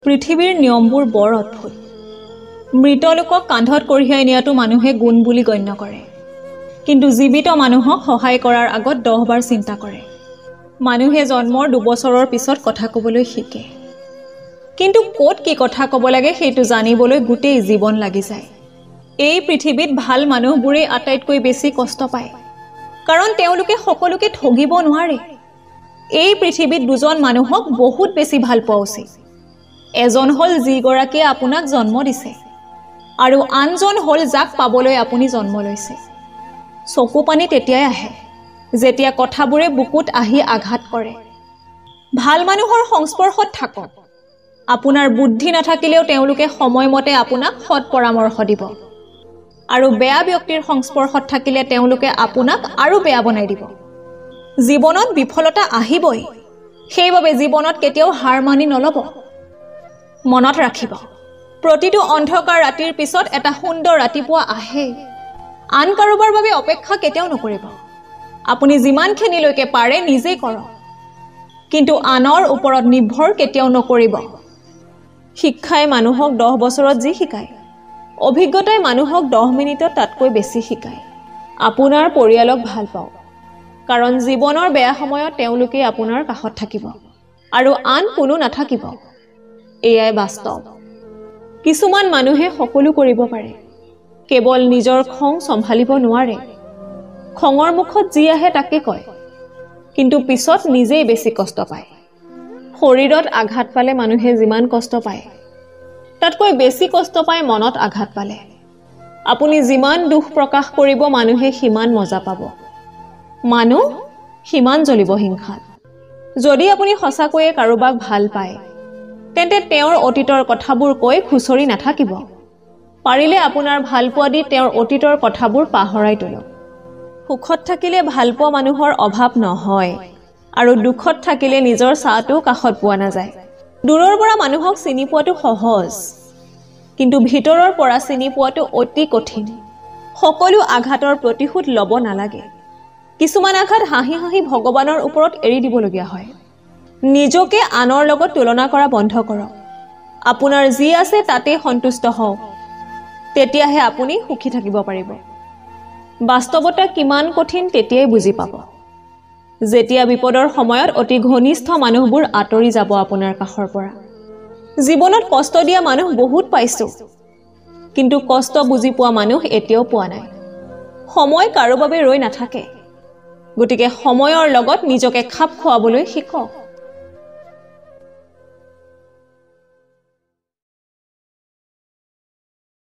পৃথিৱীৰ নিয়মবোৰ বৰ অদ্ভুত। মৃত লোকক কান্ধত কঢ়িয়াই নিয়াটো মানুহে গুণ বুলি গণ্য কৰে, কিন্তু জীৱিত মানুহক সহায় কৰাৰ আগত 10 বাৰ চিন্তা কৰে। মানুহে জন্মৰ 2 বছৰৰ পিছত কথা ক'বলৈ শিকে, কিন্তু ক'ত কি কথা ক'ব লাগে সেইটো জানিবলৈ গোটেই জীৱন লাগি যায়। এই পৃথিৱীত ভাল মানুহবোৰেই আটাইতকৈ বেছি কষ্ট পায়, কাৰণ তেওঁলোকে সকলোকে ঠগিব নোৱাৰে। এই পৃথিৱীত দুজন মানুহক বহুত বেছি ভাল পোৱা উচিত। এজন হ'ল যিগৰাকীয়ে আপোনাক জন্ম দিছে, আৰু আনজন হ'ল যাক পাবলৈ আপুনি জন্ম লৈছে। চকু পানী তেতিয়াই আহে যেতিয়া কথাবোৰে বুকুত আহি আঘাত কৰে। ভাল মানুহৰ সংস্পৰ্শত থাকক। আপোনাৰ বুদ্ধি নাথাকিলেও তেওঁলোকে সময়মতে আপোনাক সৎ পৰামৰ্শ দিব, আৰু বেয়া ব্যক্তিৰ সংস্পৰ্শত থাকিলে তেওঁলোকে আপোনাক আৰু বেয়া বনাই দিব। জীৱনত বিফলতা আহিবই, সেইবাবে জীৱনত কেতিয়াও হাৰ মানি নল'ব। মনত ৰাখিব, প্ৰতিটো অন্ধকাৰ ৰাতিৰ পিছত এটা সুন্দৰ ৰাতিপুৱা আহে। আন কাৰোবাৰ বাবে অপেক্ষা কেতিয়াও নকৰিব। আপুনি যিমানখিনিলৈকে পাৰে নিজেই কৰক, কিন্তু আনৰ ওপৰত নিৰ্ভৰ কেতিয়াও নকৰিব। শিক্ষাই মানুহক 10 বছৰত যি শিকায়, অভিজ্ঞতাই মানুহক 10 মিনিটত তাতকৈ বেছি শিকায়। আপোনাৰ পৰিয়ালক ভাল পাওক, কাৰণ জীৱনৰ বেয়া সময়ত তেওঁলোকেই আপোনাৰ কাষত থাকিব, আৰু আন কোনো নাথাকিব। এয়াই বাস্তৱ। কিছুমান মানুহে সকলো কৰিব পাৰে, কেৱল নিজৰ খং চম্ভালিব নোৱাৰে। খঙৰ মুখত যি আহে তাকে কয়, কিন্তু পিছত নিজেই বেছি কষ্ট পায়। শৰীৰত আঘাত পালে মানুহে যিমান কষ্ট পায়, তাতকৈ বেছি কষ্ট পায় মনত আঘাত পালে। আপুনি যিমান দুখ প্ৰকাশ কৰিব, মানুহে সিমান মজা পাব। মানুহ সিমান জ্বলিব হিংসাত। যদি আপুনি সঁচাকৈয়ে কাৰোবাক ভাল পায়, তেন্তে তেওঁৰ অতীতৰ কথাবোৰ কৈ খুচৰি নাথাকিব। পাৰিলে আপোনাৰ ভালপোৱা দি তেওঁৰ অতীতৰ কথাবোৰ পাহৰাই তোলক। সুখত থাকিলে ভালপোৱা মানুহৰ অভাৱ নহয়, আৰু দুখত থাকিলে নিজৰ ছাঁটো কাষত পোৱা নাযায়। দূৰৰ পৰা মানুহক চিনি পোৱাটো সহজ, কিন্তু ভিতৰৰ পৰা চিনি পোৱাটো অতি কঠিন। সকলো আঘাতৰ প্ৰতিশোধ ল'ব নালাগে। কিছুমান আঘাত হাঁহি হাঁহি ভগৱানৰ ওপৰত এৰি দিবলগীয়া হয়। নিজকে আনৰ লগত তুলনা কৰা বন্ধ কৰক। আপোনাৰ যি আছে তাতেই সন্তুষ্ট হওক, তেতিয়াহে আপুনি সুখী থাকিব পাৰিব। বাস্তৱতা কিমান কঠিন তেতিয়াই বুজি পাব, যেতিয়া বিপদৰ সময়ত অতি ঘনিষ্ঠ মানুহবোৰ আঁতৰি যাব আপোনাৰ কাষৰ পৰা। জীৱনত কষ্ট দিয়া মানুহ বহুত পাইছোঁ, কিন্তু কষ্ট বুজি পোৱা মানুহ এতিয়াও পোৱা নাই। সময় কাৰো বাবে ৰৈ নাথাকে, গতিকে সময়ৰ লগত নিজকে খাপ খুৱাবলৈ শিকক।